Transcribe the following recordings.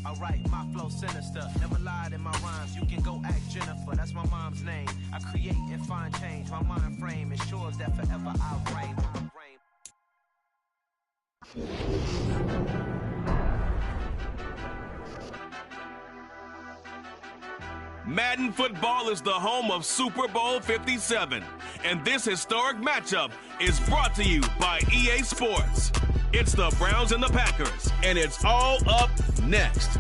Alright, my flow sinister. Never lied in my rhymes. You can go ask Jennifer. That's my mom's name. I create and find change. My mind frame ensures that forever I'll reign. Madden Football is the home of Super Bowl 57, and this historic matchup is brought to you by EA Sports. It's the Browns and the Packers, and it's all up next.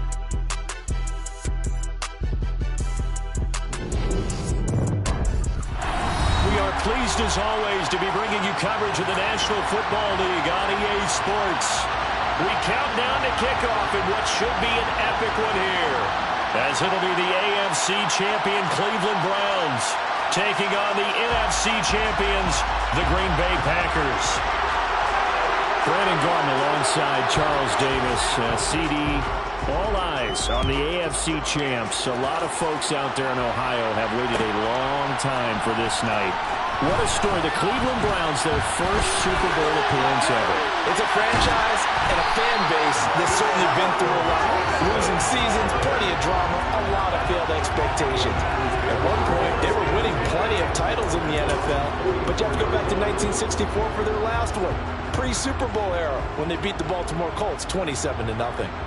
We are pleased, as always, to be bringing you coverage of the National Football League on EA Sports. We count down to kickoff in what should be an epic one here, as it'll be the AFC champion Cleveland Browns taking on the NFC champions, the Green Bay Packers. Brandon Garden alongside Charles Davis. CD, all eyes on the AFC champs. A lot of folks out there in Ohio have waited a long time for this night. What a story. The Cleveland Browns, their first Super Bowl appearance ever. It's a franchise and a fan base that's certainly been through a lot. Losing seasons, plenty of drama, a lot of failed expectations. At one point, they were winning plenty of titles in the NFL, but you have to go back to 1964 for their last one. Pre-Super Bowl era, when they beat the Baltimore Colts 27-0.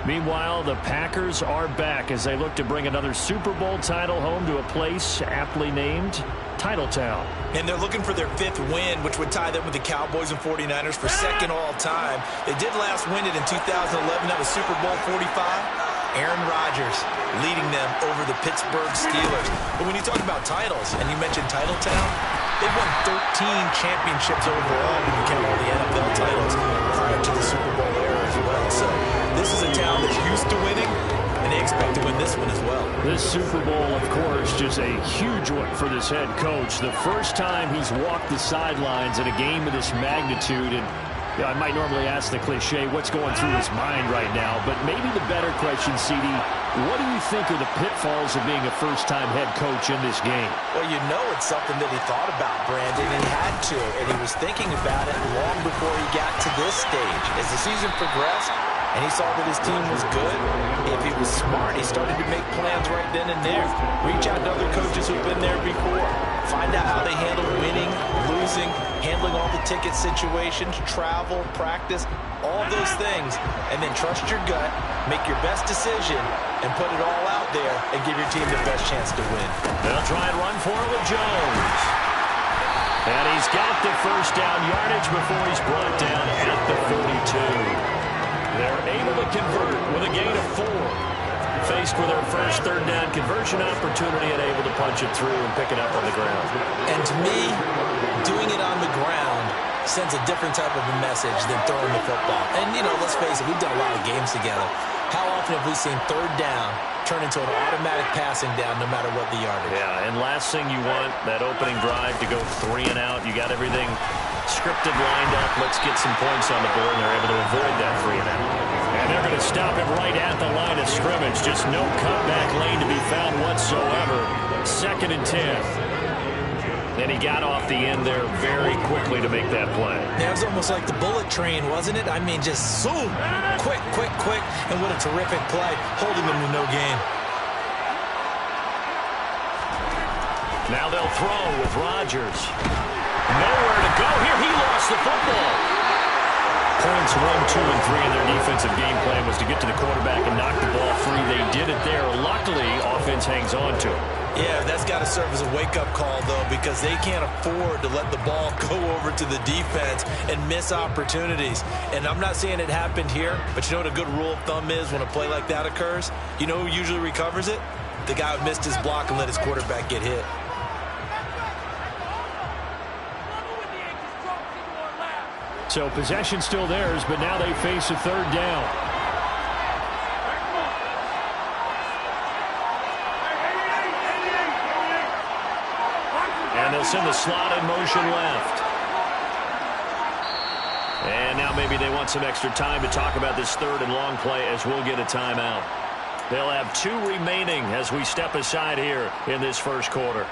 Meanwhile, the Packers are back as they look to bring another Super Bowl title home to a place aptly named Titletown. And they're looking for their 5th win, which would tie them with the Cowboys and 49ers for 2nd all-time. They did last win it in 2011. That was Super Bowl 45. Aaron Rodgers leading them over the Pittsburgh Steelers. But when you talk about titles, and you mentioned Titletown, they've won 13 championships overall when you count all the NFL titles prior to the Super Bowl era as well. So this is a town that's used to winning, and they expect to win this one as well. This Super Bowl, of course, just a huge one for this head coach. The first time he's walked the sidelines in a game of this magnitude. And I might normally ask the cliche, what's going through his mind right now? But maybe the better question, CD, what do you think are the pitfalls of being a first-time head coach in this game? Well, you know it's something that he thought about, Brandon, and he had to. And he was thinking about it long before he got to this stage. As the season progressed, and he saw that his team was good, if he was smart, he started to make plans right then and there. Reach out to other coaches who've been there before. Find out how they handle winning, losing, handling all the ticket situations, travel, practice, all those things. And then trust your gut, make your best decision, and put it all out there and give your team the best chance to win. They'll try and run for it with Jones. And he's got the first down yardage before he's brought down at the 42. They're able to convert with a gain of 4. Faced with their first 3rd down conversion opportunity and able to punch it through and pick it up on the ground. And to me, doing it on the ground sends a different type of a message than throwing the football. And, you know, let's face it, we've done a lot of games together. How often have we seen 3rd down turn into an automatic passing down no matter what the yardage? Yeah, and last thing you want, that opening drive to go 3 and out. You got everything scripted, lined up. Let's get some points on the board, and they're able to avoid that 3 and out. And they're going to stop him right at the line of scrimmage. Just no cutback lane to be found whatsoever. 2nd and 10. And he got off the end there very quickly to make that play. Yeah, it was almost like the bullet train, wasn't it? I mean, just zoom, quick, quick, quick. And what a terrific play, holding them to no gain. Now they'll throw with Rodgers. Nowhere to go here. He lost the football. Points 1, 2, and 3 in their defensive game plan was to get to the quarterback and knock the ball free. They did it there. Luckily, offense hangs on to it. Yeah, that's got to serve as a wake-up call, though, because they can't afford to let the ball go over to the defense and miss opportunities. And I'm not saying it happened here, but you know what a good rule of thumb is when a play like that occurs? You know who usually recovers it? The guy who missed his block and let his quarterback get hit. So possession still theirs, but now they face a 3rd down. And they'll send the slot in motion left. And now maybe they want some extra time to talk about this 3rd and long play as we'll get a timeout. They'll have 2 remaining as we step aside here in this first quarter.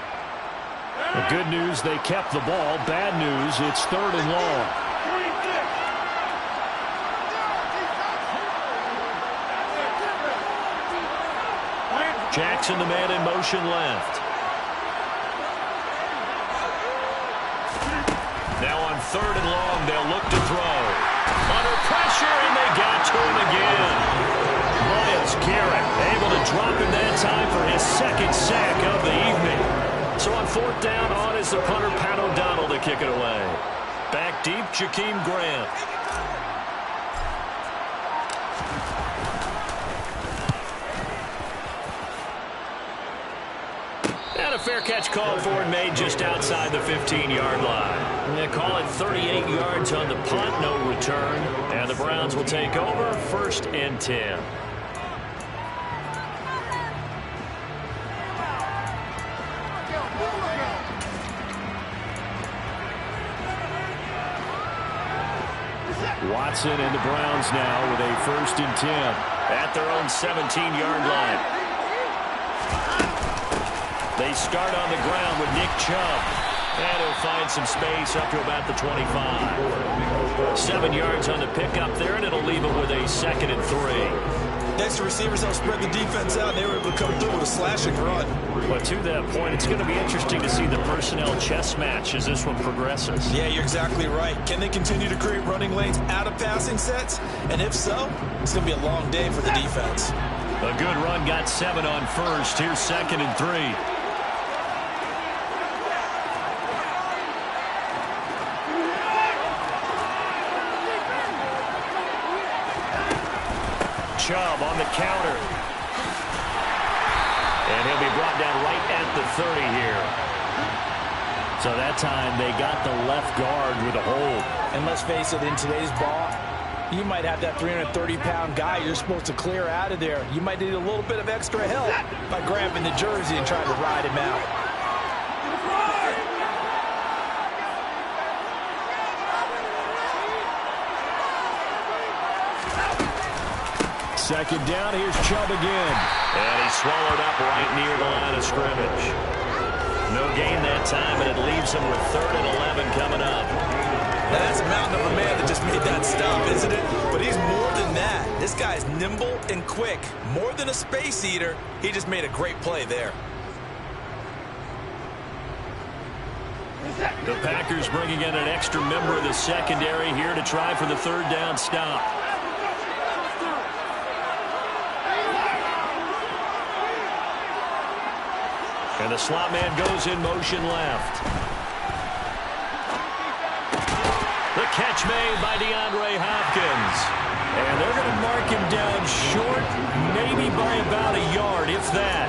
The good news, they kept the ball. Bad news, it's 3rd and long. Jackson, the man in motion left. Now on 3rd and long, they'll look to throw. Under pressure, and they got to him again. Myles Garrett able to drop him that time for his 2nd sack of the evening. So on 4th down, on is the punter, Pat O'Donnell, to kick it away. Back deep, Jakeem Grant. And a fair catch called for and made just outside the 15-yard line. They call it 38 yards on the punt, no return. And the Browns will take over, 1st and 10. Watson and the Browns now with a 1st and 10 at their own 17-yard line. They start on the ground with Nick Chubb. And he'll find some space up to about the 25. 7 yards on the pickup there, and it'll leave it with a 2nd and 3. Next, the receivers help spread the defense out, and they were able to come through with a slashing run. But to that point, it's going to be interesting to see the personnel chess match as this one progresses. Yeah, you're exactly right. Can they continue to create running lanes out of passing sets? And if so, it's going to be a long day for the defense. A good run, got 7 on 1st. Here's 2nd and 3. Chubb on the counter. And he'll be brought down right at the 30 here. So that time they got the left guard with a hold. And let's face it, in today's ball, you might have that 330-pound guy you're supposed to clear out of there. You might need a little bit of extra help by grabbing the jersey and trying to ride him out. Second down, here's Chubb again. And he's swallowed up right near the line of scrimmage. No gain that time, and it leaves him with 3rd and 11 coming up. Now that's a mountain of a man that just made that stop, isn't it? But he's more than that. This guy's nimble and quick. More than a space eater, he just made a great play there. The Packers bringing in an extra member of the secondary here to try for the 3rd down stop. And the slot man goes in motion left. The catch made by DeAndre Hopkins. And they're going to mark him down short, maybe by about a yard, if that.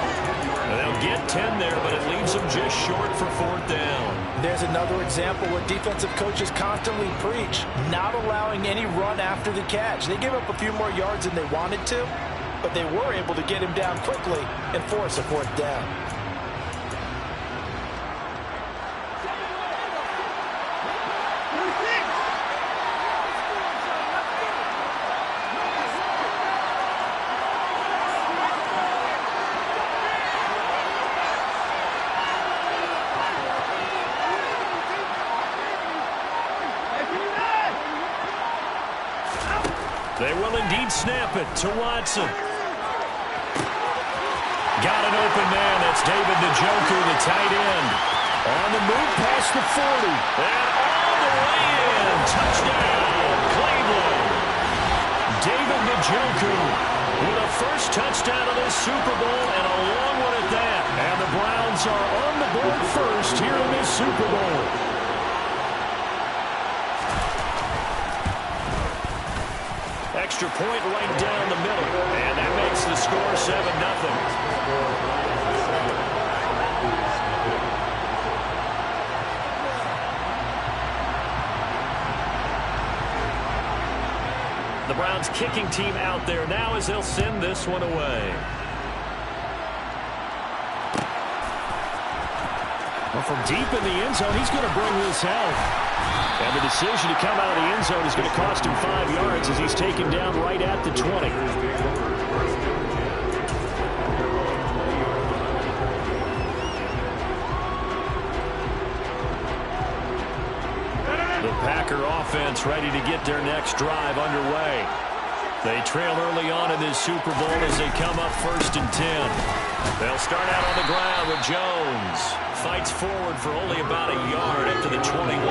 And they'll get 10 there, but it leaves them just short for 4th down. There's another example what defensive coaches constantly preach, not allowing any run after the catch. They gave up a few more yards than they wanted to, but they were able to get him down quickly and force a 4th down. They will indeed snap it to Watson. Got an open man. That's David Njoku, the tight end. On the move past the 40. And all the way in. Touchdown, Cleveland. David Njoku with a 1st touchdown of this Super Bowl, and a long one at that. And the Browns are on the board first here in this Super Bowl. Extra point right down the middle, and that makes the score 7-0. The Browns kicking team out there now as they'll send this one away. Well, from deep in the end zone, he's going to bring this out. And the decision to come out of the end zone is going to cost him 5 yards as he's taken down right at the 20. The Packer offense ready to get their next drive underway. They trail early on in this Super Bowl as they come up 1st and 10. They'll start out on the ground with Jones. Fights forward for only about a yard up to the 21.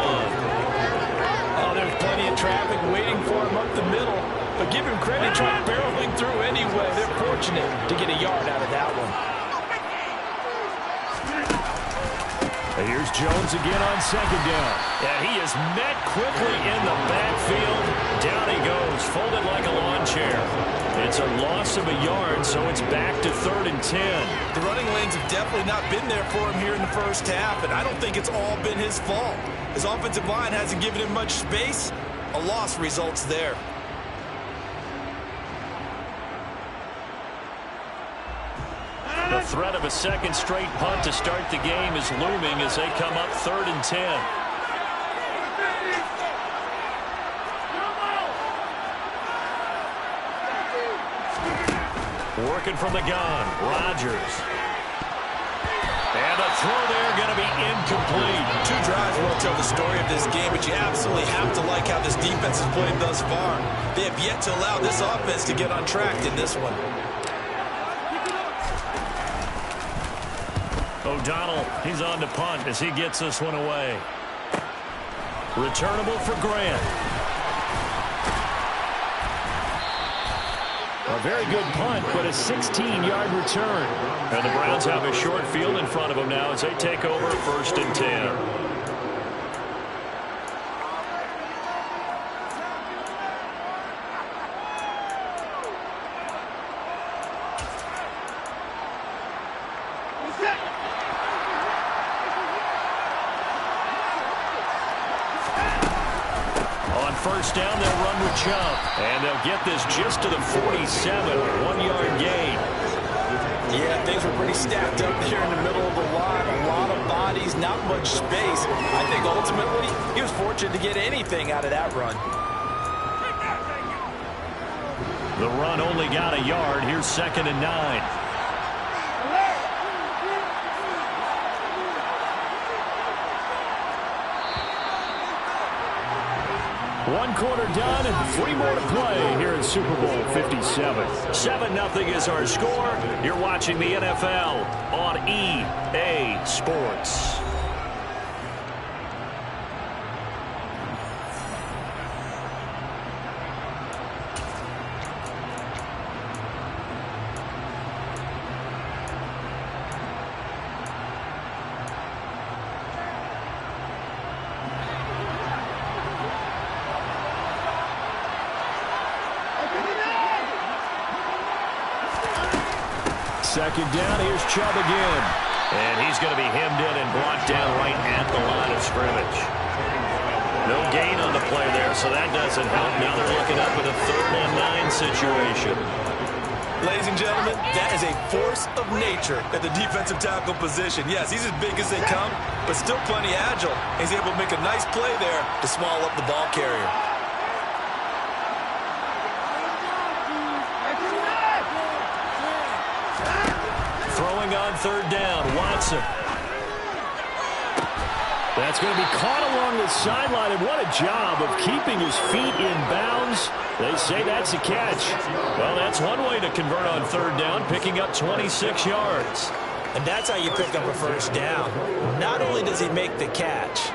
Oh, there's plenty of traffic waiting for him up the middle. But give him credit, trying barreling through anyway. They're fortunate to get a yard out of that one. Here's Jones again on 2nd down. And he is met quickly in the backfield. Down he goes, folded like a lawn chair. It's a loss of a yard, so it's back to 3rd and 10. The running lanes have definitely not been there for him here in the first half, and I don't think it's all been his fault. His offensive line hasn't given him much space. A loss results there. The threat of a second straight punt to start the game is looming as they come up 3rd and 10. Working from the gun, Rodgers. And a throw there going to be incomplete. 2 drives won't tell the story of this game, but you absolutely have to like how this defense has played thus far. They have yet to allow this offense to get untracked in this one. O'Donnell, he's on to punt as he gets this one away. Returnable for Grant. A very good punt, but a 16-yard return. And the Browns have a short field in front of them now as they take over 1st and 10. First down, they'll run with Chubb. And they'll get this just to the 47, 1-yard gain. Yeah, things were pretty stacked up there in the middle of the line. A lot of bodies, not much space. I think ultimately he was fortunate to get anything out of that run. The run only got a yard. Here's 2nd and 9. One quarter done and 3 more to play here in Super Bowl 57. 7-0 is our score. You're watching the NFL on EA Sports. Second down, here's Chubb again. And he's going to be hemmed in and brought down right at the line of scrimmage. No gain on the play there, so that doesn't help. Now they're looking up at a 3rd and 9 situation. Ladies and gentlemen, that is a force of nature at the defensive tackle position. Yes, he's as big as they come, but still plenty agile. He's able to make a nice play there to swallow up the ball carrier. Throwing on 3rd down, Watson. That's going to be caught along the sideline, and what a job of keeping his feet in bounds. They say that's a catch. Well, that's one way to convert on 3rd down, picking up 26 yards. And that's how you pick up a first down. Not only does he make the catch,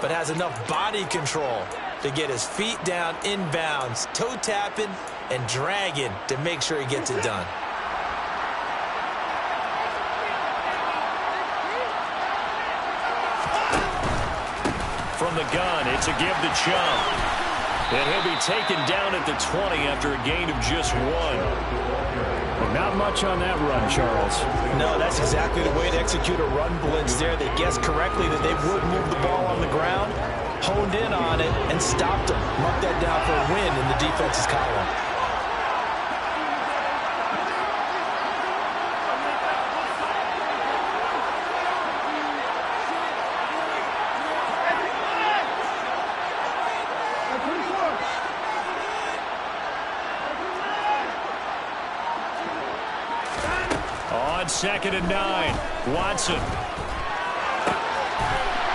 but has enough body control to get his feet down in bounds, toe tapping and dragging to make sure he gets it done. From the gun, it's a give to Chubb. And he'll be taken down at the 20 after a gain of just 1. But not much on that run, Charles. No, that's exactly the way to execute a run blitz there. They guessed correctly that they would move the ball on the ground, honed in on it, and stopped them. Mark that down for a win in the defense's column. On 2nd and 9, Watson.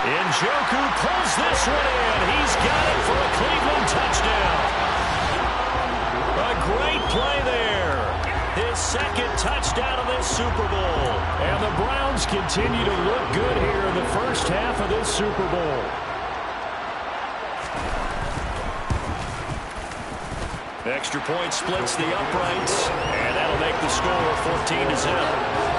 Njoku pulls this one in. He's got it for a Cleveland touchdown. A great play there. His second touchdown of this Super Bowl. And the Browns continue to look good here in the first half of this Super Bowl. Extra point splits the uprights, and that'll make the score 14-0.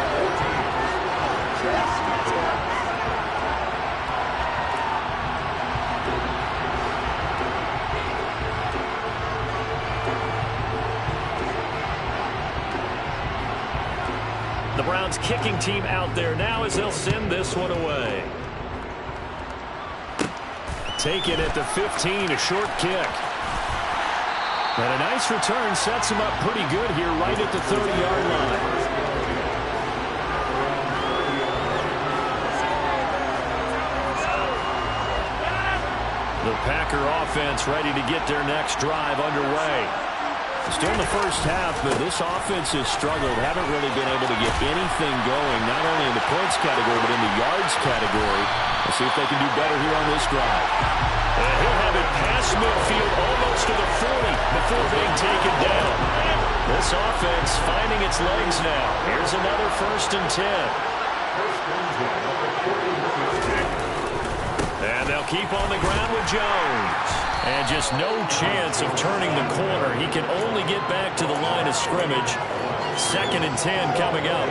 The Browns kicking team out there now as they'll send this one away. Taken at the 15, a short kick. And a nice return sets him up pretty good here right at the 30-yard line. The Packer offense ready to get their next drive underway. Still in the first half, but this offense has struggled. Haven't really been able to get anything going, not only in the points category, but in the yards category. Let's see if they can do better here on this drive. And he'll have it past midfield almost to the 40 before being taken down. This offense finding its legs now. Here's another 1st and 10. And they'll keep on the ground with Jones. And just no chance of turning the corner. He can only get back to the line of scrimmage. 2nd and 10 coming up.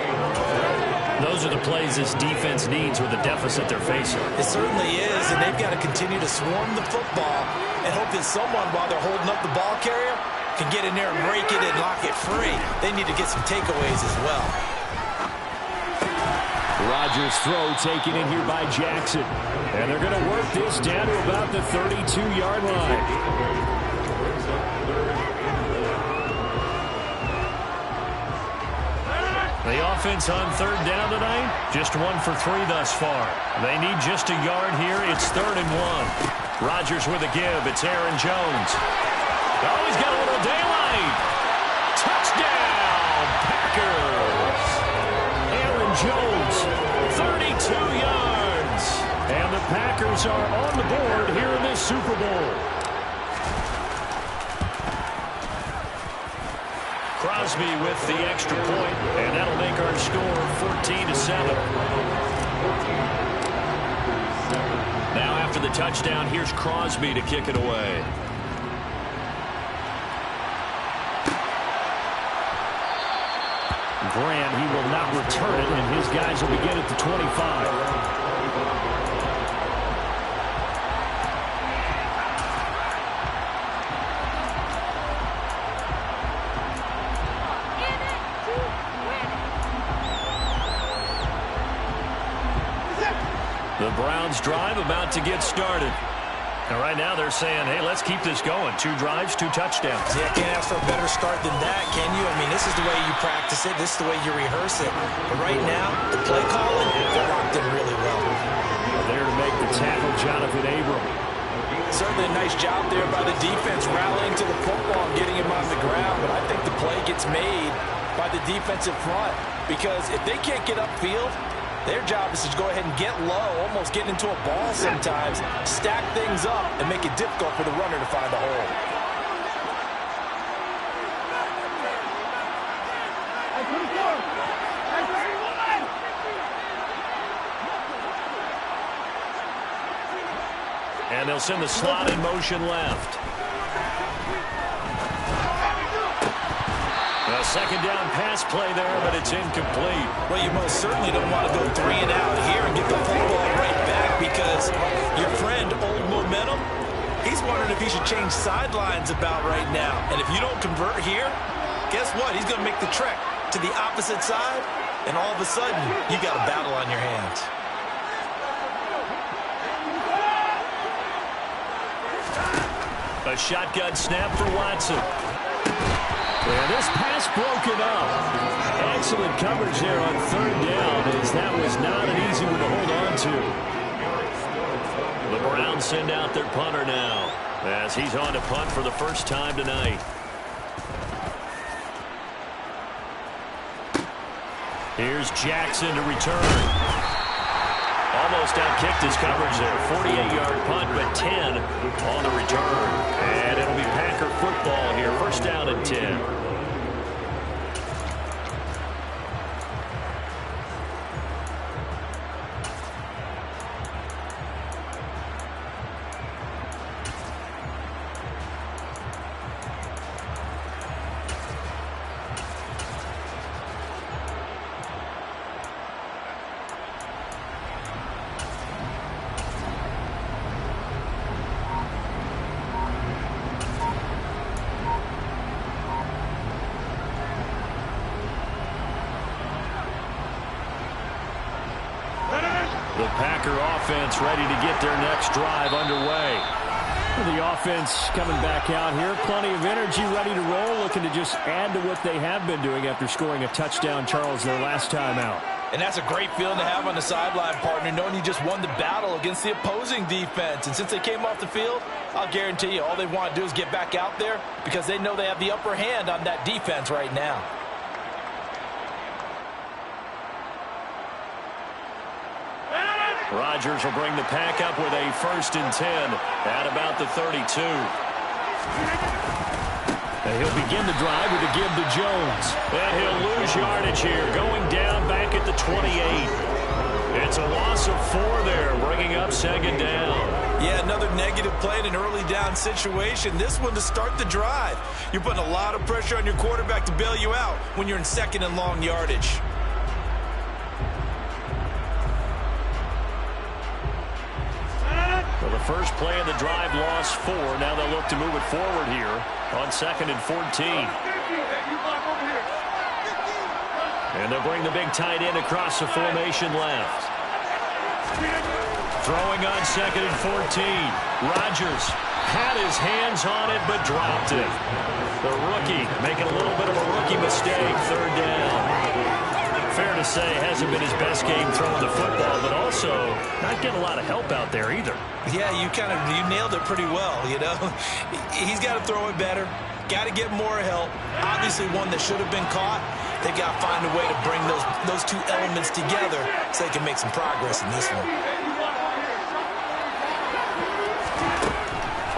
Those are the plays this defense needs with the deficit they're facing. It certainly is, and they've got to continue to swarm the football and hope that someone, while they're holding up the ball carrier, can get in there and break it and lock it free. They need to get some takeaways as well. Rodgers' throw taken in here by Jackson. And they're going to work this down to about the 32-yard line. The offense on 3rd down tonight, just 1 for 3 thus far. They need just a yard here. It's 3rd and 1. Rodgers with a give. It's Aaron Jones. Oh, he's got a little daylight. Touchdown, Packers. Aaron Jones, 32 yards. And the Packers are on the board here in this Super Bowl. Crosby with the extra point, and that'll make our score 14-7. Now after the touchdown, here's Crosby to kick it away. Grant, he will not return it, and his guys will begin at the 25. The Browns drive about to get started. And right now they're saying, hey, let's keep this going. 2 drives, 2 touchdowns. Yeah, can't ask for a better start than that, can you? I mean, this is the way you practice it. This is the way you rehearse it. But right now, the play calling, they're locked in really well. There to make the tackle, Jonathan Abram. Certainly a nice job there by the defense, rallying to the football and getting him on the ground. But I think the play gets made by the defensive front. Because if they can't get upfield, their job is to go ahead and get low, almost get into a ball sometimes, stack things up, and make it difficult for the runner to find a hole. And they'll send the slot in motion left. A 2nd down pass play there, but it's incomplete. Well, you most certainly don't want to go 3 and out here and get the football right back because your friend, Old Momentum, he's wondering if he should change sidelines about right now. And if you don't convert here, guess what? He's going to make the trek to the opposite side, and all of a sudden, you got a battle on your hands. A shotgun snap for Watson. And this pass broken up. Excellent coverage there on 3rd down, as that was not an easy one to hold on to. The Browns send out their punter now, as he's on to punt for the first time tonight. Here's Jackson to return. Almost outkicked his coverage there. 48-yard punt, but 10 on the return. And it'll be Packer football here. First down and 10. The Packer offense ready to get their next drive underway. The offense coming back out here. Plenty of energy, ready to roll, looking to just add to what they have been doing after scoring a touchdown, Charles, their last time out. And that's a great feeling to have on the sideline, partner, knowing you just won the battle against the opposing defense. And since they came off the field, I'll guarantee you all they want to do is get back out there because they know they have the upper hand on that defense right now. Rodgers will bring the pack up with a 1st and 10 at about the 32. And he'll begin the drive with a give to Jones. And he'll lose yardage here, going down back at the 28. It's a loss of 4 there, bringing up 2nd down. Yeah, another negative play in an early down situation. This one to start the drive. You're putting a lot of pressure on your quarterback to bail you out when you're in 2nd and long yardage. Well, the first play of the drive lost 4. Now they'll look to move it forward here on 2nd and 14. And they'll bring the big tight end across the formation left. Throwing on 2nd and 14. Rodgers had his hands on it but dropped it. The rookie making a little bit of a rookie mistake. 3rd down. Fair to say, hasn't been his best game throwing the football, but also not getting a lot of help out there either. Yeah, you nailed it pretty well, you know. He's got to throw it better. Got to get more help. Obviously one that should have been caught. They got to find a way to bring those two elements together so they can make some progress in this one.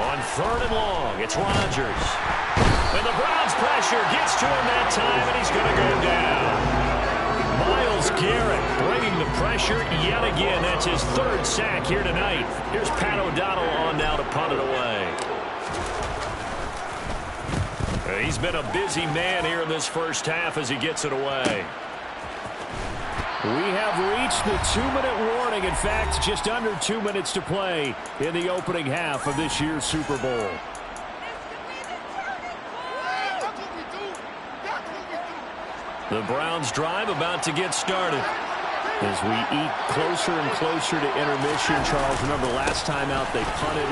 On 3rd and long, it's Rodgers. And the Browns pressure gets to him that time, and he's going to go down. Myles Garrett bringing the pressure yet again. That's his 3rd sack here tonight. Here's Pat O'Donnell on now to punt it away. He's been a busy man here in this first half as he gets it away. We have reached the 2-minute warning. In fact, just under 2 minutes to play in the opening half of this year's Super Bowl. The Browns drive about to get started. As we eat closer and closer to intermission, Charles, remember last time out they punted.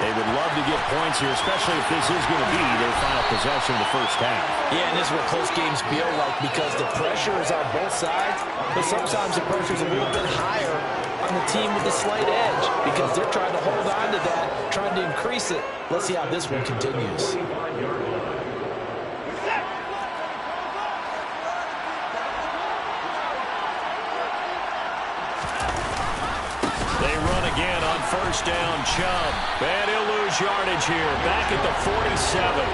They would love to get points here, especially if this is going to be their final possession of the first half. Yeah, and this is what close games feel like because the pressure is on both sides, but sometimes the pressure is a little bit higher on the team with the slight edge because they're trying to hold on to that, trying to increase it. Let's see how this one continues. Again on 1st down, Chubb. And he'll lose yardage here. Back at the 47.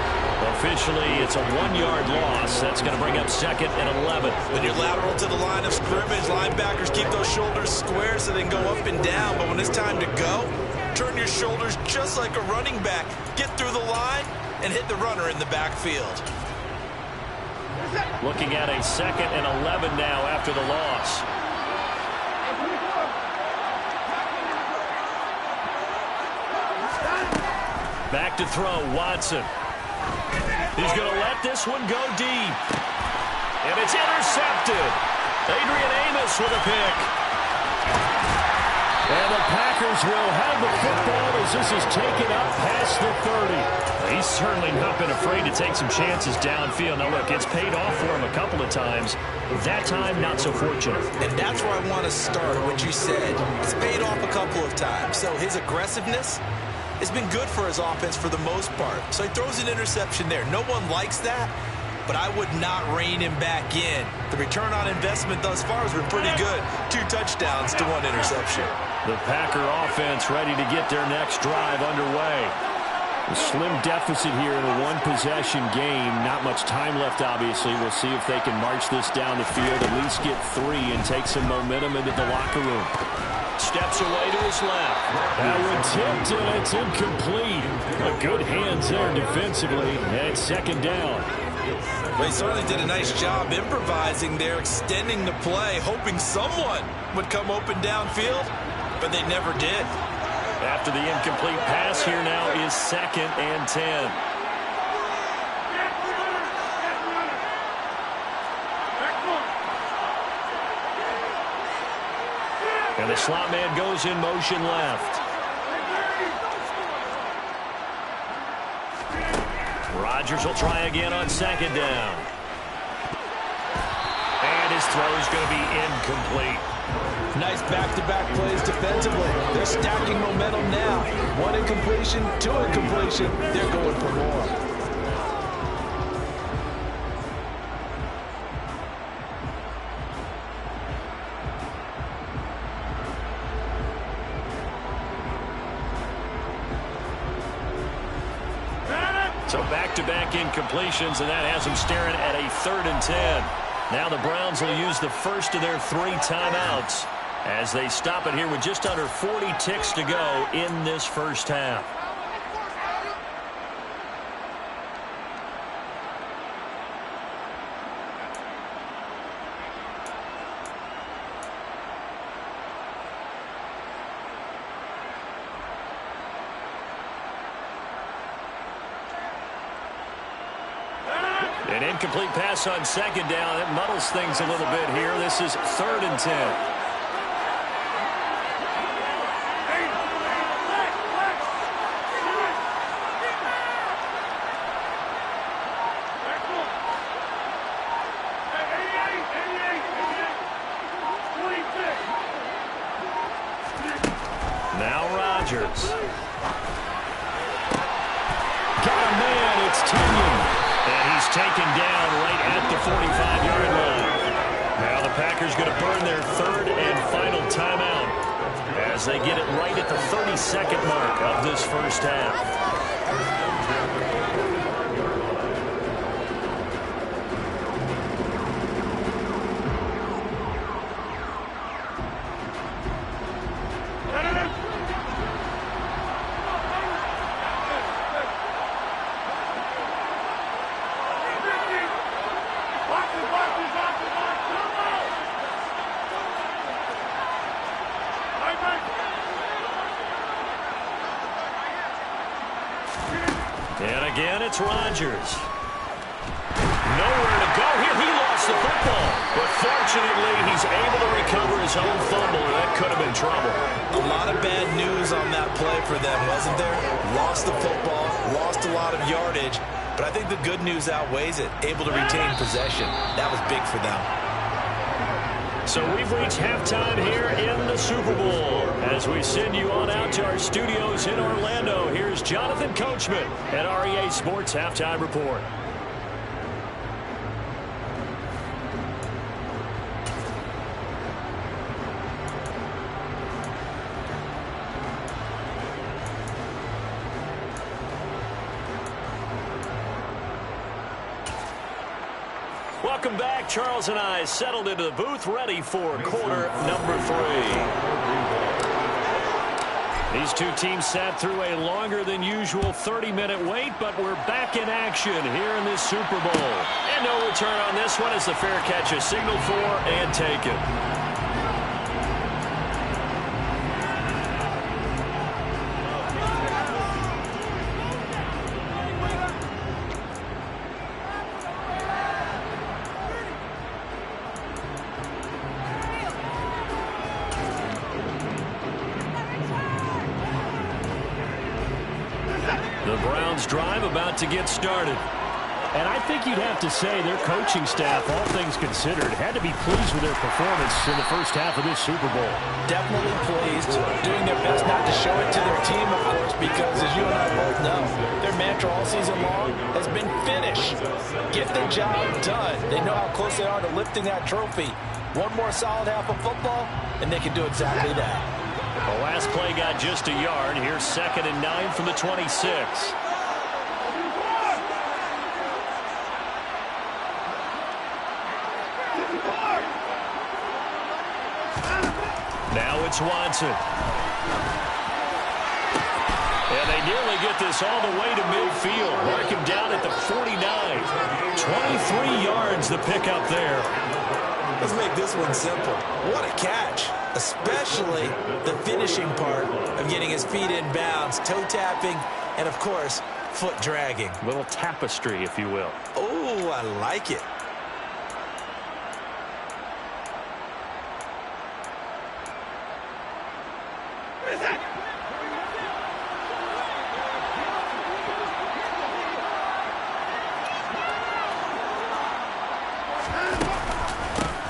Officially, it's a 1-yard loss. That's going to bring up 2nd and 11. When you're lateral to the line of scrimmage, linebackers keep those shoulders square so they can go up and down. But when it's time to go, turn your shoulders just like a running back. Get through the line and hit the runner in the backfield. Looking at a 2nd and 11 now after the loss. Back to throw, Watson. He's going to let this one go deep. And it's intercepted. Adrian Amos with a pick. And the Packers will have the football as this is taken up past the 30. He's certainly not been afraid to take some chances downfield. Now, look, it's paid off for him a couple of times. That time, not so fortunate. And that's where I want to start, what you said. It's paid off a couple of times. So his aggressiveness has been good for his offense for the most part. So he throws an interception there. No one likes that, but I would not rein him back in. The return on investment thus far has been pretty good. 2 touchdowns to 1 interception. The Packer offense ready to get their next drive underway. A slim deficit here in a one-possession game. Not much time left, obviously. We'll see if they can march this down the field, at least get 3 and take some momentum into the locker room. Steps away to his left. That would tipped, and it's incomplete. A good hands there defensively, and it's second down. Well, he certainly did a nice job improvising there, extending the play, hoping someone would come open downfield, but they never did. After the incomplete pass, here now is 2nd and 10. And the slot man goes in motion left. Rodgers will try again on 2nd down. And his throw is going to be incomplete. Nice back-to-back plays defensively. They're stacking momentum now. 1 incompletion, 2 incompletion. They're going for more. So back-to-back incompletions, and that has them staring at a 3rd and 10. Now the Browns will use the first of their 3 timeouts as they stop it here with just under 40 ticks to go in this first half. An incomplete pass on 2nd down. It muddles things a little bit here. This is 3rd and 10. Now Rodgers. Got a man. It's Kenyon. And he's taken down right at the 45-yard line. Now the Packers going to burn their 3rd and final timeout as they get it right at the 32nd mark of this first half. And again, it's Rodgers. Nowhere to go here. He lost the football. But fortunately, he's able to recover his own fumble. That could have been trouble. A lot of bad news on that play for them, wasn't there? Lost the football, lost a lot of yardage. But I think the good news outweighs it. Able to retain possession. That was big for them. So we've reached halftime here in the Super Bowl. As we send you on out to our studios in Orlando, here's Jonathan Coachman at REA Sports Halftime Report. Welcome back. Charles and I settled into the booth, ready for quarter number 3. These two teams sat through a longer than usual 30-minute wait, but we're back in action here in this Super Bowl. And no return on this one as the fair catch is signaled for and taken. The Browns drive about to get started. And I think you'd have to say their coaching staff, all things considered, had to be pleased with their performance in the first half of this Super Bowl. Definitely pleased, doing their best not to show it to their team, of course, because as you and I both know, their mantra all season long has been finish. Get the job done. They know how close they are to lifting that trophy. One more solid half of football, and they can do exactly that. The last play got just a yard. Here's 2nd and 9 from the 26. Now it's Watson. And they nearly get this all the way to midfield. Mark him down at the 49. 23 yards the pick up there. Let's make this one simple. What a catch, especially the finishing part of getting his feet in bounds, toe tapping, and, of course, foot dragging. Little tapestry, if you will. Oh, I like it.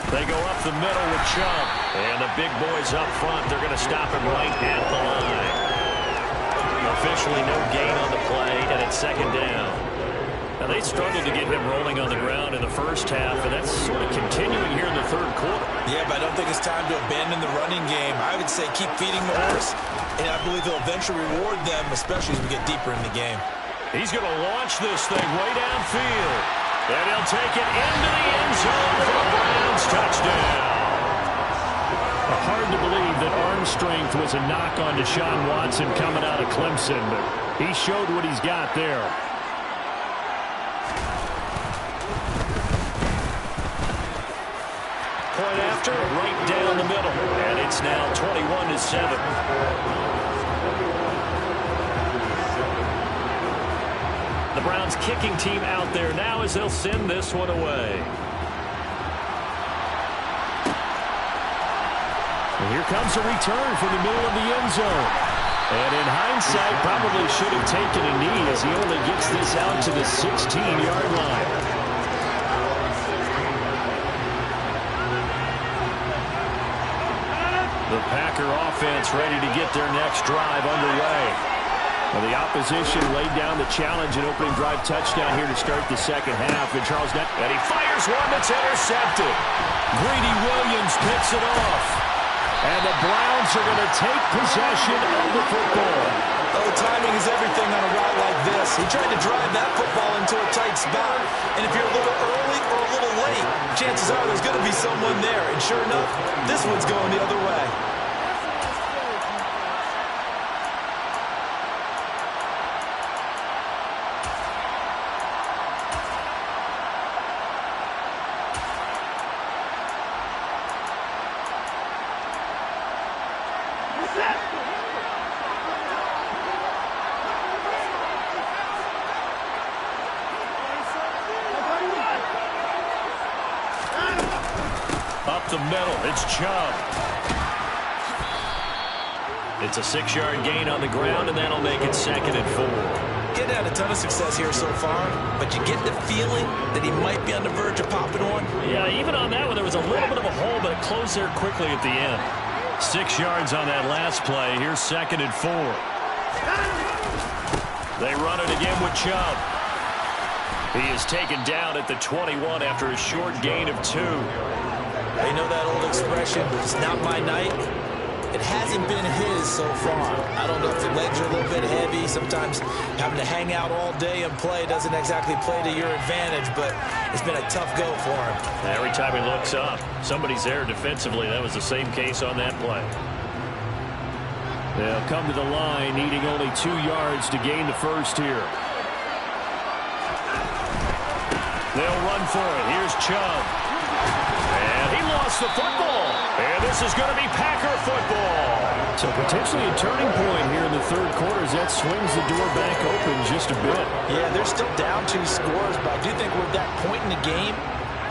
They go up the middle with Chubb. And the big boys up front, they're going to stop him right at the line. Officially no gain on the play, and it's second down. Now, they struggled to get him rolling on the ground in the first half, and that's sort of continuing here in the third quarter. Yeah, but I don't think it's time to abandon the running game. I would say keep feeding the horse, and I believe he'll eventually reward them, especially as we get deeper in the game. He's going to launch this thing way downfield. And he'll take it into the end zone for a Browns touchdown. Hard to believe that arm strength was a knock on Deshaun Watson coming out of Clemson, but he showed what he's got there. Point after, right down the middle. And it's now 21-7. The Browns kicking team out there now as they'll send this one away. And here comes a return from the middle of the end zone. And in hindsight, probably should have taken a knee as he only gets this out to the 16-yard line. The Packer offense ready to get their next drive underway. Well, the opposition laid down the challenge and opening drive touchdown here to start the second half. And Charles Net, and he fires one that's intercepted. Greedy Williams picks it off. And the Browns are going to take possession of the football. Oh, timing is everything on a route like this. He tried to drive that football into a tight spot. And if you're a little early or a little late, chances are there's going to be someone there. And sure enough, this one's going the other way. Up the middle, it's Chubb. It's a 6-yard gain on the ground, and that'll make it 2nd and 4. He's had a ton of success here so far, but you get the feeling that he might be on the verge of popping one. Yeah, even on that one, there was a little bit of a hole, but it closed there quickly at the end. 6 yards on that last play. Here's 2nd and 4. They run it again with Chubb. He is taken down at the 21 after a short gain of 2. They know that old expression, it's not my night. It hasn't been his so far. I don't know if the legs are a little bit heavy. Sometimes having to hang out all day and play doesn't exactly play to your advantage, but it's been a tough go for him. Every time he looks up, somebody's there defensively. That was the same case on that play. They'll come to the line, needing only 2 yards to gain the first here. They'll run for it. Here's Chubb. And he lost the football. And this is going to be Packer football. So potentially a turning point here in the third quarter as that swings the door back open just a bit. Yeah, they're still down 2 scores, but I do think we're at that point in the game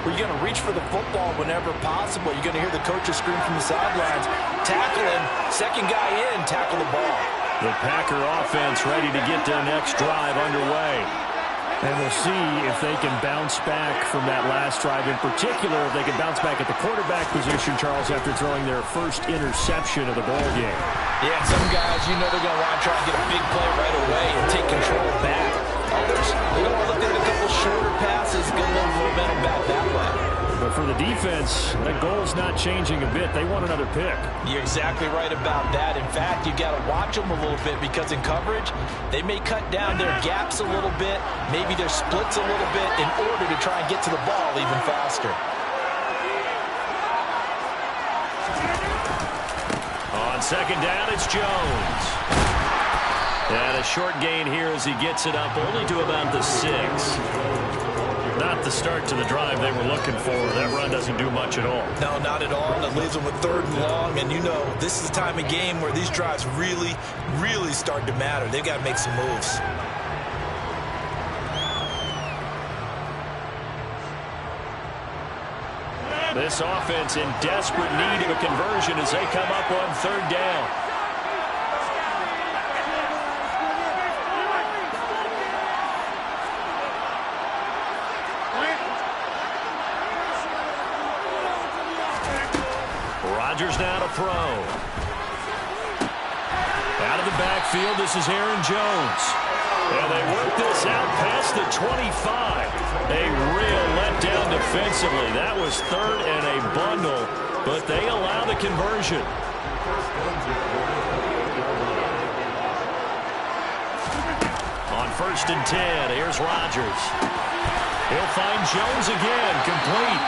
where you're going to reach for the football whenever possible. You're going to hear the coaches scream from the sidelines, tackle him, second guy in, tackle the ball. The Packer offense ready to get their next drive underway. And we'll see if they can bounce back from that last drive. In particular, if they can bounce back at the quarterback position, Charles, after throwing their first interception of the ball game. Yeah, some guys, you know they're going to want to try and get a big play right away and take control back. Others, they're going to look at a couple shorter passes, get a little momentum back that way. But for the defense, that goal's not changing a bit. They want another pick. You're exactly right about that. In fact, you got to watch them a little bit because in coverage, they may cut down their gaps a little bit, maybe their splits a little bit in order to try and get to the ball even faster. second down, it's Jones. And a short gain here as he gets it up only to about the 6. Not the start to the drive they were looking for. That run doesn't do much at all. No, not at all. And it leaves them with 3rd and long. And you know, this is the time of game where these drives really, really start to matter. They've got to make some moves. This offense in desperate need of a conversion as they come up on 3rd down. Rodgers now to throw. Out of the backfield, this is Aaron Jones. And they work this out past the 25. A real letdown defensively. That was 3rd and a bundle, but they allow the conversion. On 1st and 10, here's Rodgers. He'll find Jones again, complete.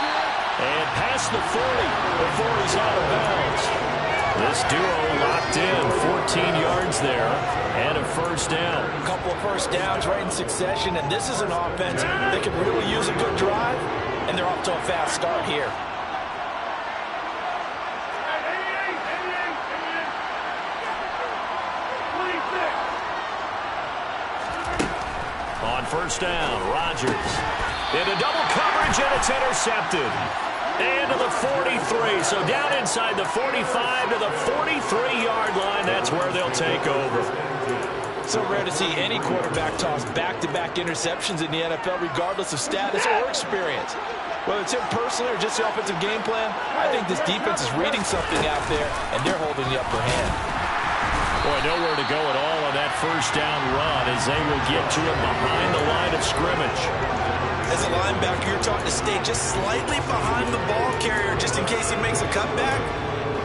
And past the 40 before he's out of bounds. This duo locked in, 14 yards there, and a 1st down. A couple of 1st downs right in succession, and this is an offense that could really use a good drive, and they're off to a fast start here. On 1st down, Rodgers into double coverage, and it's intercepted. And to the 43, so down inside the 45 to the 43-yard line. That's where they'll take over. So rare to see any quarterback toss back-to-back interceptions in the NFL, regardless of status or experience. Whether it's him personally or just the offensive game plan, I think this defense is reading something out there, and they're holding the upper hand. Boy, nowhere to go at all on that 1st down run as they will get to him behind the line of scrimmage. As a linebacker, you're taught to stay just slightly behind the ball carrier just in case he makes a cutback.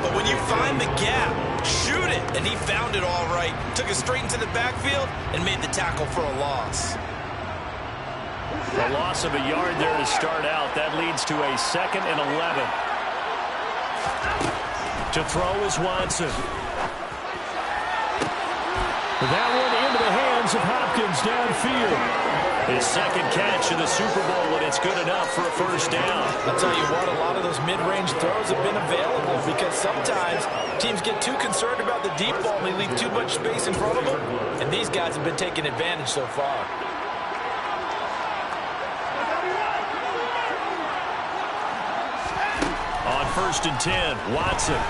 But when you find the gap, shoot it. And he found it all right. Took it straight into the backfield and made the tackle for a loss. A loss of a yard there to start out. That leads to a 2nd and 11. To throw is Watson. That one into the hands of Hopkins downfield. His 2nd catch of the Super Bowl, and it's good enough for a 1st down. I'll tell you what, a lot of those mid-range throws have been available because sometimes teams get too concerned about the deep ball and they leave too much space in front of them, and these guys have been taking advantage so far. On 1st and 10, Watson.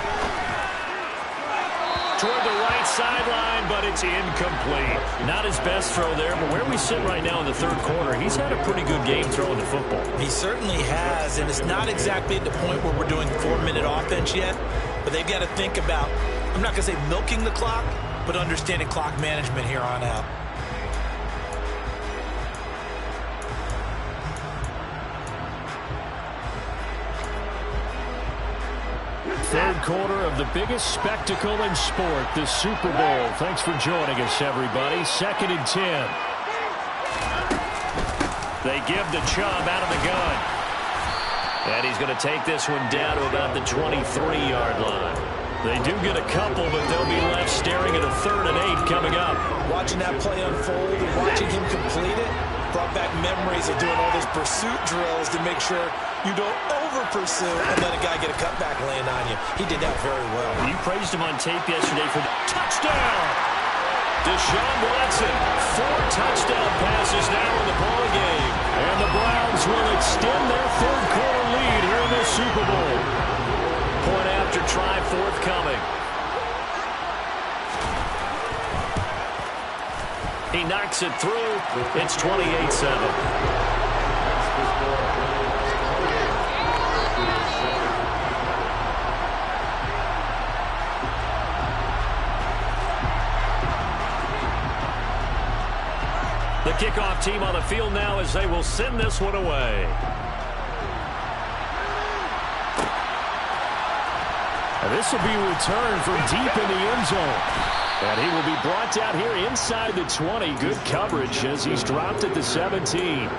Toward the right sideline, but it's incomplete. Not his best throw there, but where we sit right now in the 3rd quarter, he's had a pretty good game throwing the football. He certainly has, and it's not exactly at the point where we're doing 4-minute offense yet, but they've got to think about, I'm not going to say milking the clock, but understanding clock management here on out. 3rd quarter of the biggest spectacle in sport, the Super Bowl. Thanks for joining us, everybody. 2nd and 10. They give to Chubb out of the gun. And he's going to take this one down to about the 23-yard line. They do get a couple, but they'll be left staring at a 3rd and 8 coming up. Watching that play unfold and watching him complete it brought back memories of doing all those pursuit drills to make sure you don't over-pursue and let a guy get a cutback laying on you. He did that very well. You praised him on tape yesterday for the touchdown. Deshaun Watson, 4 touchdown passes now in the ball game. And the Browns will extend their 3rd quarter lead here in the Super Bowl. Point after try forthcoming. He knocks it through. It's 28-7. The kickoff team on the field now as they will send this one away. And this will be returned from deep in the end zone. And he will be brought down here inside the 20. Good coverage as he's dropped at the 17.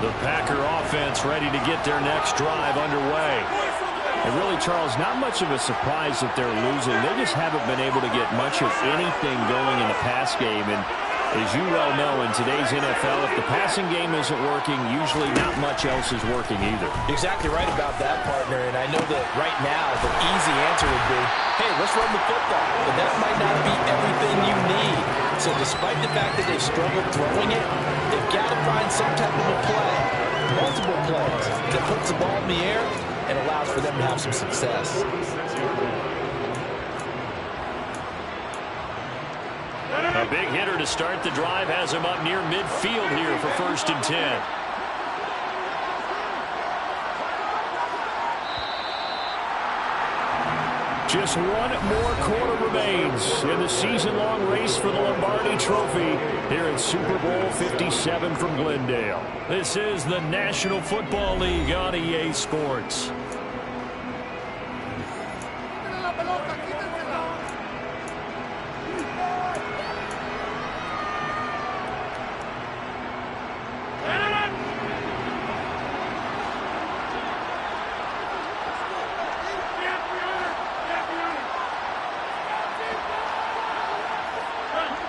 The Packer offense ready to get their next drive underway. And really, Charles, not much of a surprise that they're losing. They just haven't been able to get much of anything going in the pass game. And as you well know, in today's NFL, if the passing game isn't working, usually not much else is working either. Exactly right about that, partner. And I know that right now the easy answer would be, hey, let's run the football. But that might not be everything you need. So despite the fact that they've struggled throwing it, they've got to find some type of a play, multiple plays, that puts the ball in the air and allows for them to have some success. A big hitter to start the drive has him up near midfield here for 1st and 10. Just one more quarter remains in the season-long race for the Lombardi Trophy here at Super Bowl 57 from Glendale. This is the National Football League on EA Sports.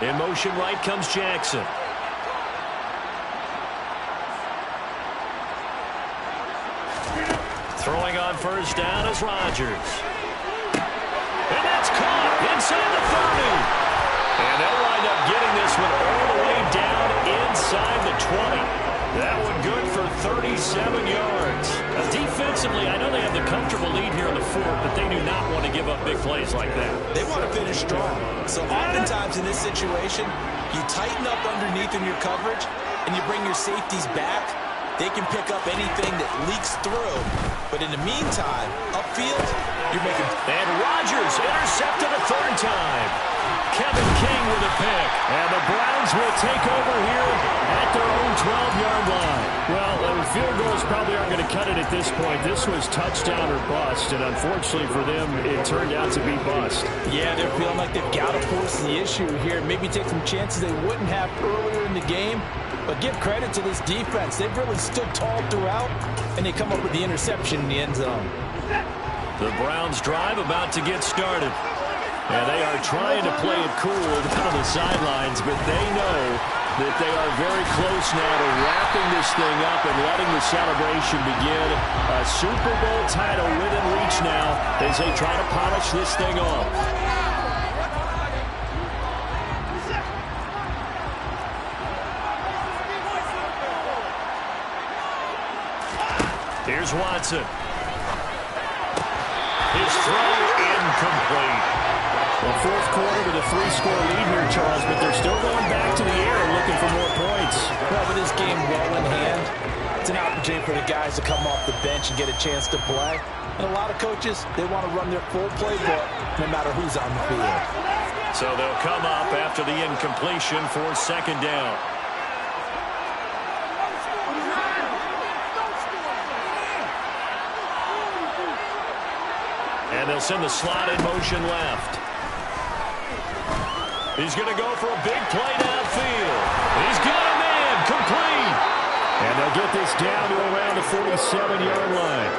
In motion right comes Jackson. Throwing on 1st down is Rodgers. And that's caught inside the 30. And they'll wind up getting this one all the way down inside the 20. That one good for 37 yards. Now, defensively, I know they have the comfortable lead here in the 4th, but they do not want to give up big plays like that. They want to finish strong. So oftentimes in this situation, you tighten up underneath in your coverage, and you bring your safeties back. They can pick up anything that leaks through. But in the meantime, upfield, you're making... And Rodgers intercepted a 3rd time. Kevin King with a pick. And the Browns will take over here at their own 12-yard line. Well, the field goals probably aren't going to cut it at this point. This was touchdown or bust, and unfortunately for them, it turned out to be bust. Yeah, they're feeling like they've got to force the issue here. Maybe take some chances they wouldn't have earlier in the game. But give credit to this defense. They've really stood tall throughout, and they come up with the interception in the end zone. The Browns drive about to get started. And they are trying to play it cool down on the sidelines, but they know that they are very close now to wrapping this thing up and letting the celebration begin. A Super Bowl title within reach now as they try to polish this thing off. Here's Watson. His throw incomplete. Well, 4th quarter with a 3-score lead here, Charles, but they're still going back to the air and looking for more points. Well, with this game well in hand, it's an opportunity for the guys to come off the bench and get a chance to play. And a lot of coaches, they want to run their full playbook no matter who's on the field. So they'll come up after the incompletion for 2nd down. And they'll send the slot in motion left. He's going to go for a big play downfield. He's got him in, complete. And they'll get this down to around the 47-yard line.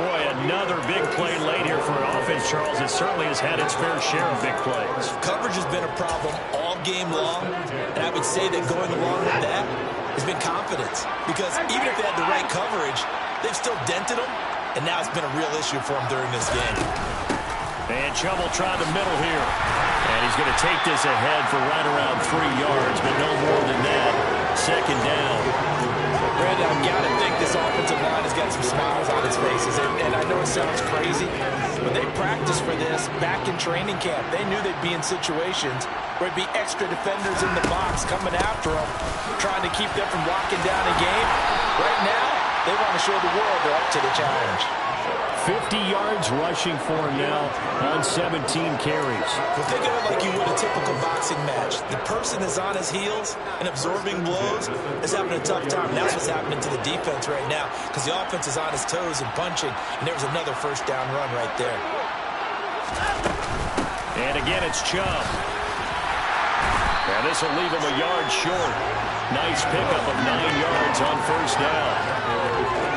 Boy, another big play late here for an offense, Charles. It certainly has had its fair share of big plays. Coverage has been a problem all game long, and I would say that going along with that has been confidence. Because even if they had the right coverage, they've still dented them, and now it's been a real issue for them during this game. And Chubb will try the middle here. And he's going to take this ahead for right around 3 yards, but no more than that. 2nd down. Brandon, I've got to think this offensive line has got some smiles on its faces. And I know it sounds crazy, but they practiced for this back in training camp. They knew they'd be in situations where it'd be extra defenders in the box coming after them, trying to keep them from locking down a game. Right now, they want to show the world they're up to the challenge. 50 yards rushing for him now on 17 carries. Well, think of it like you would a typical boxing match. The person is on his heels and absorbing blows is having a tough time. And that's what's happening to the defense right now because the offense is on his toes and punching, and there was another 1st down run right there. And again, it's Chubb. And this will leave him a yard short. Nice pickup of 9 yards on first down.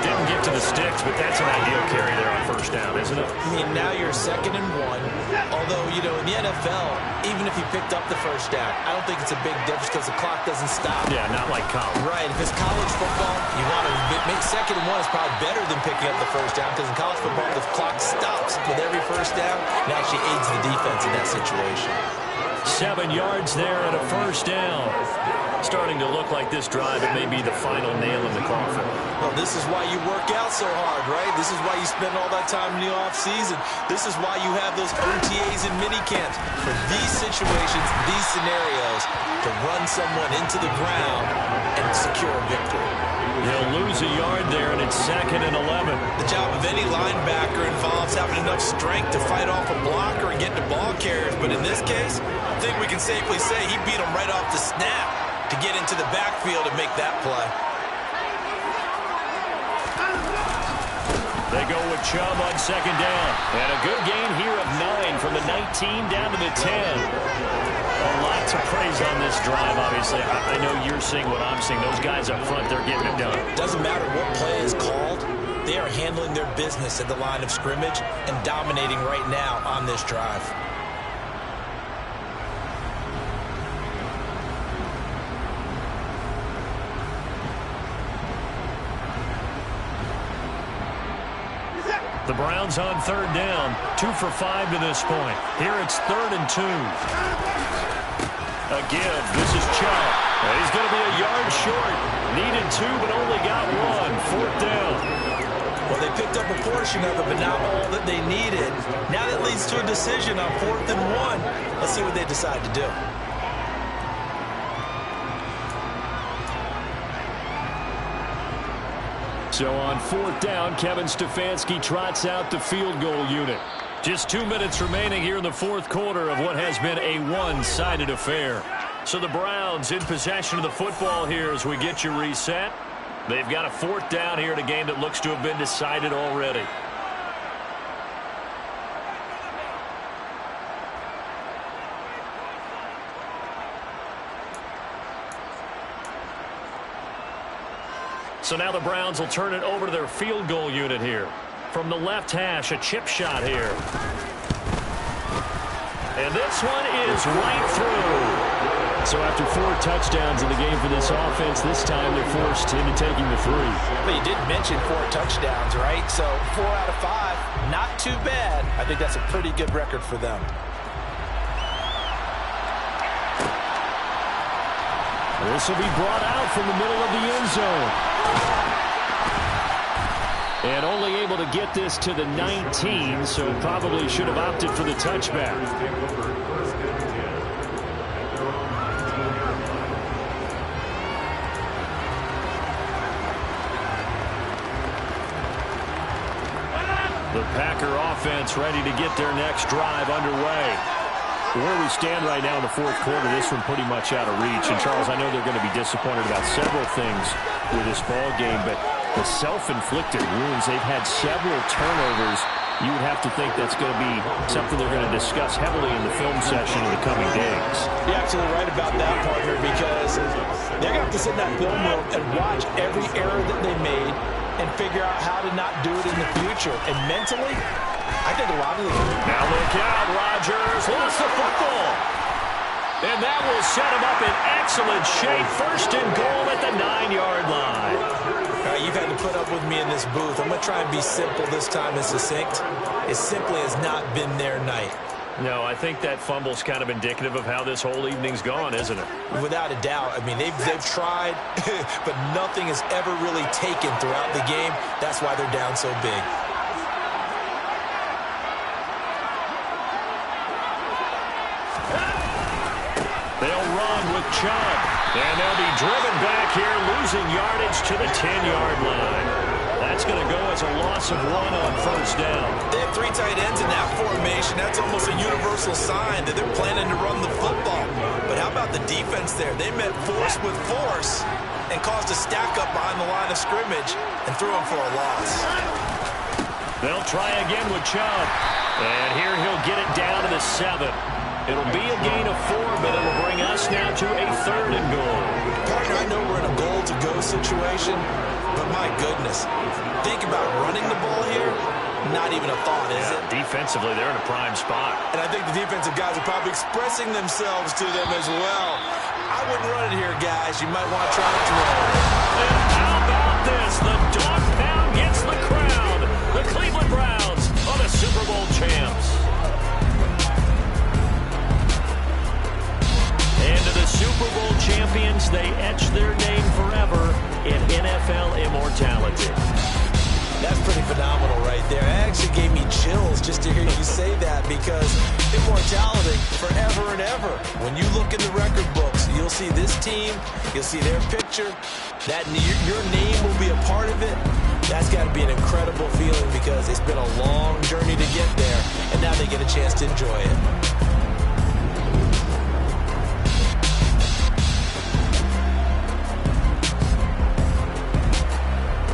Didn't get to the sticks, but that's an ideal carry there on first down, isn't it? I mean, now you're 2nd and 1. Although, you know, in the NFL, even if you picked up the first down, I don't think it's a big difference because the clock doesn't stop. Yeah, not like college. Right. If it's college football, you want to make 2nd and 1 is probably better than picking up the first down because in college football, the clock stops with every first down. It actually aids the defense in that situation. 7 yards there and a first down. Starting to look like this drive, it may be the final nail in the coffin. Well, this is why you work out so hard, right? This is why you spend all that time in the offseason. This is why you have those OTAs and minicamps. For these situations, these scenarios, to run someone into the ground and secure a victory. They'll lose a yard there, and it's 2nd and 11. The job of any linebacker involves having enough strength to fight off a blocker and get to ball carriers. But in this case, I think we can safely say he beat him right off the snap to get into the backfield and make that play. They go with Chubb on 2nd down. And a good gain here of 9 from the 19 down to the 10. A lot to praise on this drive, obviously. I know you're seeing what I'm seeing. Those guys up front, they're getting it done. Doesn't matter what play is called. They are handling their business at the line of scrimmage and dominating right now on this drive. The Browns on 3rd down, 2 for 5 to this point. Here it's 3rd and 2. A give. This is Chubb. And he's going to be a yard short. Needed 2, but only got 1. 4th down. Well, they picked up a portion of it, but not all that they needed. Now that leads to a decision on 4th and 1. Let's see what they decide to do. So on 4th down, Kevin Stefanski trots out the field goal unit. Just 2 minutes remaining here in the 4th quarter of what has been a one-sided affair. So the Browns in possession of the football here as we get you reset. They've got a 4th down here in a game that looks to have been decided already. So now the Browns will turn it over to their field goal unit here. From the left hash, a chip shot here. And this one is right through. So after 4 touchdowns in the game for this offense, this time they're forced into taking the 3. But you did mention 4 touchdowns, right? So 4 out of 5, not too bad. I think that's a pretty good record for them. This will be brought out from the middle of the end zone. And only able to get this to the 19, so probably should have opted for the touchback. The Packer offense ready to get their next drive underway. Where we stand right now in the 4th quarter, this one pretty much out of reach. And, Charles, I know they're going to be disappointed about several things with this ball game, but the self-inflicted wounds, they've had several turnovers. You would have to think that's going to be something they're going to discuss heavily in the film session in the coming days. You're absolutely right about that, partner, because they're going to have to sit in that film room and watch every error that they made and figure out how to not do it in the future. And mentally, I think a lot of them. Now look out, Rodgers lost the football. And that will set him up in excellent shape. 1st and goal at the 9-yard line. You've had to put up with me in this booth. I'm going to try and be simple this time and succinct. It simply has not been their night. No, I think that fumble's kind of indicative of how this whole evening's gone, isn't it? Without a doubt. I mean, they've tried, but nothing has ever really taken throughout the game. That's why they're down so big. They'll run with Chubb. And they'll be driven back here, losing yardage to the 10-yard line. That's going to go as a loss of 1 on 1st down. They have 3 tight ends in that formation. That's almost a universal sign that they're planning to run the football. But how about the defense there? They met force with force and caused a stack up behind the line of scrimmage and threw him for a loss. They'll try again with Chubb. And here he'll get it down to the 7. It'll be a gain of 4, but it'll bring us now to a 3rd and goal. Partner, I know we're in a goal-to-go situation, but my goodness, think about running the ball here. Not even a thought, is it? Defensively, they're in a prime spot. And I think the defensive guys are probably expressing themselves to them as well. I wouldn't run it here, guys. You might want to try to throw it. And how about this? The dog pound gets the crown. The Cleveland Browns are the Super Bowl champs. And to the Super Bowl champions, they etch their name forever in NFL immortality. That's pretty phenomenal right there. It actually gave me chills just to hear you say that, because immortality forever and ever. When you look in the record books, you'll see this team, you'll see their picture, that your name will be a part of it. That's got to be an incredible feeling, because it's been a long journey to get there, and now they get a chance to enjoy it.